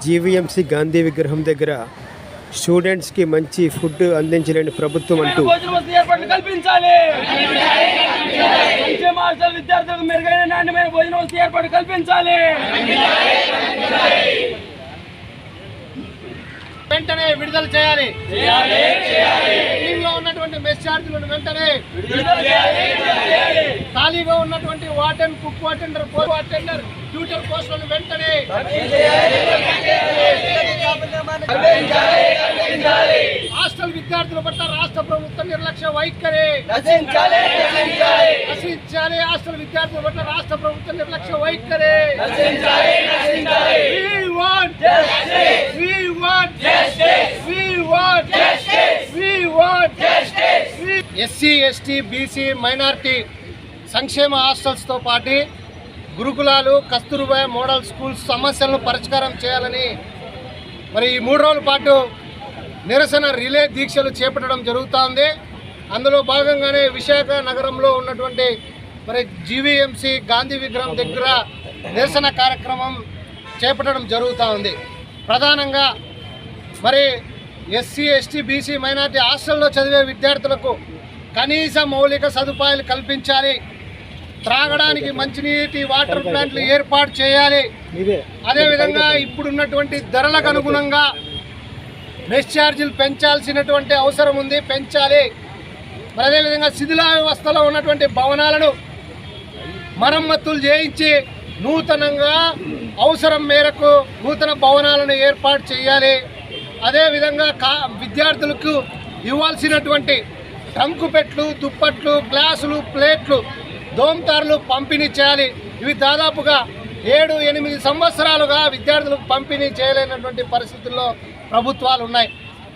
GVMC Gandhi విగ్రహం దగ్గర students కి మంచి ఫుడ్ అందించలేని ప్రభుత్వం అంటూ విద్యార్థులకు మెరుగైన నాణ్యమైన భోజన వసతి ఏర్పాటు కల్పించాలి. వెంటనే విడుదల చేయాలి. ఉన్నటువంటి మెస్ ఛార్జీలను వెంటనే ఖాళీగా ఉన్నటువంటి warden, cook attender, attender, tutor పోస్టులను వెంటనే హాస్టల్ విద్యార్థుల పట్ల రాష్ట్ర ప్రభుత్వం నిర్లక్ష్య వైఖరి నశించాలి. హాస్టల్ విద్యార్థుల పట్ల రాష్ట్ర ప్రభుత్వం నిర్లక్ష్య వైఖరి. ఎస్సీ, ఎస్టీ, బీసీ, మైనారిటీ సంక్షేమ హాస్టల్స్తో పాటు గురుకులాలు, కస్తూర్బా మోడల్ స్కూల్స్ సమస్యలను పరిష్కారం చేయాలని మరి ఈ 3 రోజుల పాటు నిరసన రిలే దీక్షలు చేపట్టడం జరుగుతూ ఉంది. అందులో భాగంగానే విశాఖ నగరంలో ఉన్నటువంటి మరి జీవీఎంసీ గాంధీ విగ్రహం దగ్గర నిరసన కార్యక్రమం చేపట్టడం జరుగుతూ ఉంది. ప్రధానంగా మరి ఎస్సీ, ఎస్టీ, బీసీ, మైనారిటీ హాస్టల్లో చదివే విద్యార్థులకు కనీస మౌలిక సదుపాయాలు కల్పించాలి. త్రాగడానికి మంచినీటి వాటర్ ప్లాంట్లు ఏర్పాటు చేయాలి. అదేవిధంగా ఇప్పుడున్నటువంటి ధరలకు అనుగుణంగా మెస్ ఛార్జీలు పెంచాల్సినటువంటి అవసరం ఉంది, పెంచాలి. మరి అదేవిధంగా శిథిలావస్థలో ఉన్నటువంటి భవనాలను మరమ్మతులు చేయించి నూతనంగా అవసరం మేరకు నూతన భవనాలను ఏర్పాటు చేయాలి. అదేవిధంగా విద్యార్థులకు ఇవ్వాల్సినటువంటి ట్రంకు పెట్లు, దుప్పట్లు, గ్లాసులు, ప్లేట్లు, దోమతారులు పంపిణీ చేయాలి. ఇవి దాదాపుగా 7-8 సంవత్సరాలుగా విద్యార్థులకు పంపిణీ చేయలేనటువంటి పరిస్థితుల్లో ప్రభుత్వాలు ఉన్నాయి.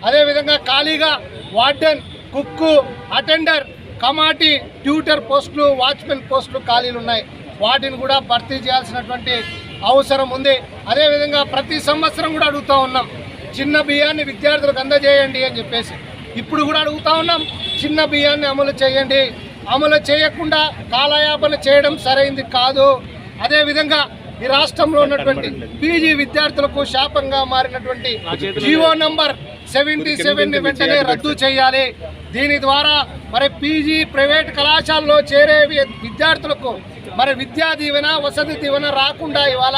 అదేవిధంగా ఖాళీగా వార్డెన్, కుక్కు, అటెండర్, కమాటీ, ట్యూటర్ పోస్టులు, వాచ్మెన్ పోస్టులు ఖాళీలు ఉన్నాయి. వాటిని కూడా భర్తీ చేయాల్సినటువంటి అవసరం ఉంది. అదేవిధంగా ప్రతి సంవత్సరం కూడా అడుగుతూ ఉన్నాం, చిన్న బియ్యాన్ని విద్యార్థులకు అందజేయండి అని చెప్పేసి. ఇప్పుడు కూడా అడుగుతూ ఉన్నాం, చిన్న బియ్యాన్ని అమలు చేయండి. అమలు చేయకుండా కాలయాపన చేయడం సరైంది కాదు. అదేవిధంగా ఈ రాష్ట్రంలో ఉన్నటువంటి పీజీ విద్యార్థులకు శాపంగా మారినటువంటి జీవో నంబర్ 77ని వెంటనే రద్దు చేయాలి. దీని ద్వారా మరి పీజీ ప్రైవేట్ కళాశాలలో చేరే విద్యార్థులకు మరి విద్యా దీవెన, వసతి దీవెన రాకుండా ఇవాళ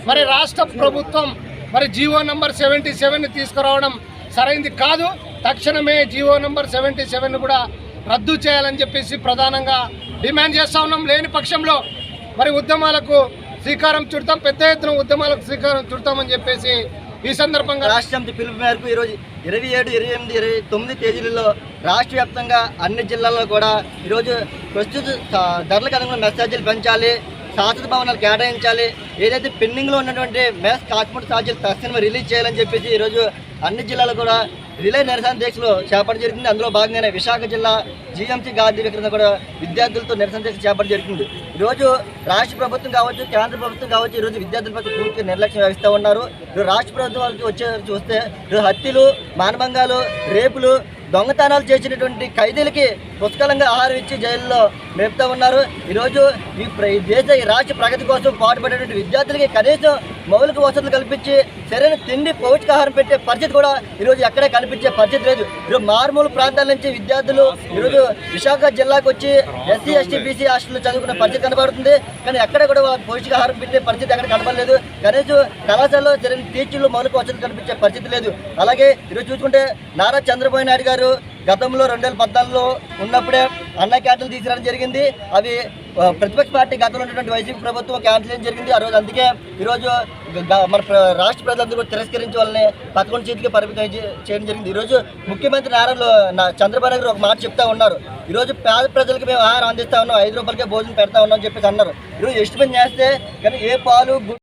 మరి రాష్ట్ర ప్రభుత్వం మరి జీవో నంబర్ 77ని తీసుకురావడం సరైంది కాదు. తక్షణమే జీవో నంబర్ 77ని కూడా రద్దు చేయాలని చెప్పేసి ప్రధానంగా డిమాండ్ చేస్తూ ఉన్నాం. లేని పక్షంలో మరి ఉద్యమాలకు శ్రీకారం చుడతాం, పెద్ద ఎత్తున ఉద్యమాలకు శ్రీకారం చుడతామని చెప్పేసి ఈ సందర్భంగా రాష్ట్ర సమితి పిలుపు మేరకు ఈరోజు 27, 28, 29 తేదీలలో రాష్ట్ర వ్యాప్తంగా అన్ని జిల్లాల్లో కూడా ఈరోజు ప్రస్తుత ధరలకు అనుగుణ మెస్ ఛార్జీలు పెంచాలి, శాశ్వత భవనాలు కేటాయించాలి, ఏదైతే పెండింగ్లో ఉన్నటువంటి మెస్ కాస్మెటిక్ ఛార్జీలు తక్షణమే రిలీజ్ చేయాలని చెప్పేసి ఈరోజు అన్ని జిల్లాలో కూడా రిలే నిరసన దీక్షలు చేపట్టడం జరిగింది. అందులో భాగంగానే విశాఖ జిల్లా జీఎంసీ గాంధీ విగ్రహం కూడా విద్యార్థులతో నిరసన దీక్ష చేపట్టడం జరిగింది. ఈరోజు రాష్ట్ర ప్రభుత్వం కావచ్చు, కేంద్ర ప్రభుత్వం కావచ్చు, ఈరోజు విద్యార్థుల పట్ల పూర్తిగా నిర్లక్ష్యం వహిస్తూ ఉన్నారు. ఈరోజు రాష్ట్ర ప్రభుత్వానికి చూస్తే ఈరోజు హత్యలు, మానభంగాలు, రేపులు, దొంగతనాలు చేసినటువంటి ఖైదీలకి పుష్కలంగా ఆహారం ఇచ్చి జైల్లో మేపుతూ ఉన్నారు. ఈరోజు ఈ రాష్ట్ర ప్రగతి కోసం పాటుపడేటువంటి విద్యార్థులకి కనీసం మౌలిక వసతులు కల్పించి సరైన తిండి, పౌష్టికాహారం పెట్టే పరిస్థితి కూడా ఈరోజు ఎక్కడే కనిపించే పరిస్థితి లేదు. ఈరోజు మారుమూల ప్రాంతాల నుంచి విద్యార్థులు ఈరోజు విశాఖ జిల్లాకు వచ్చి ఎస్సీ, ఎస్టీ, బీసీ హాస్టల్లో చదువుకునే పరిస్థితి కనబడుతుంది. కానీ ఎక్కడ కూడా పౌష్టికాహారం పెట్టే పరిస్థితి ఎక్కడ కనబడలేదు. కనీసం కళాశాలలో సరైన టీచర్లు, మౌలిక వసతులు కనిపించే పరిస్థితి లేదు. అలాగే ఈరోజు చూసుకుంటే నారా చంద్రబాబు నాయుడు గారు గతంలో 2014లో ఉన్నప్పుడే అన్న క్యాంటీన్లు తీసుకురావడం జరిగింది. అవి ప్రతిపక్ష పార్టీ గతంలో ఉన్నటువంటి వైసీపీ ప్రభుత్వం క్యాన్సిల్ చేయడం జరిగింది. ఆ రోజు అందుకే ఈరోజు మన రాష్ట్ర ప్రజలందరూ తిరస్కరించి వాళ్ళని 11 సీట్లకి పరిమితం చేయడం జరిగింది. ఈరోజు ముఖ్యమంత్రి చంద్రబాబు నాయుడు ఒక మాట చెప్తా ఉన్నారు, ఈరోజు పేద ప్రజలకు మేము ఆహారం అందిస్తా ఉన్నాం, 5 రూపాయలకే భోజనం పెడతా ఉన్నాం అని చెప్పేసి అన్నారు. ఈరోజు ఎస్టిమేట్ చేస్తే కానీ ఏ పాలు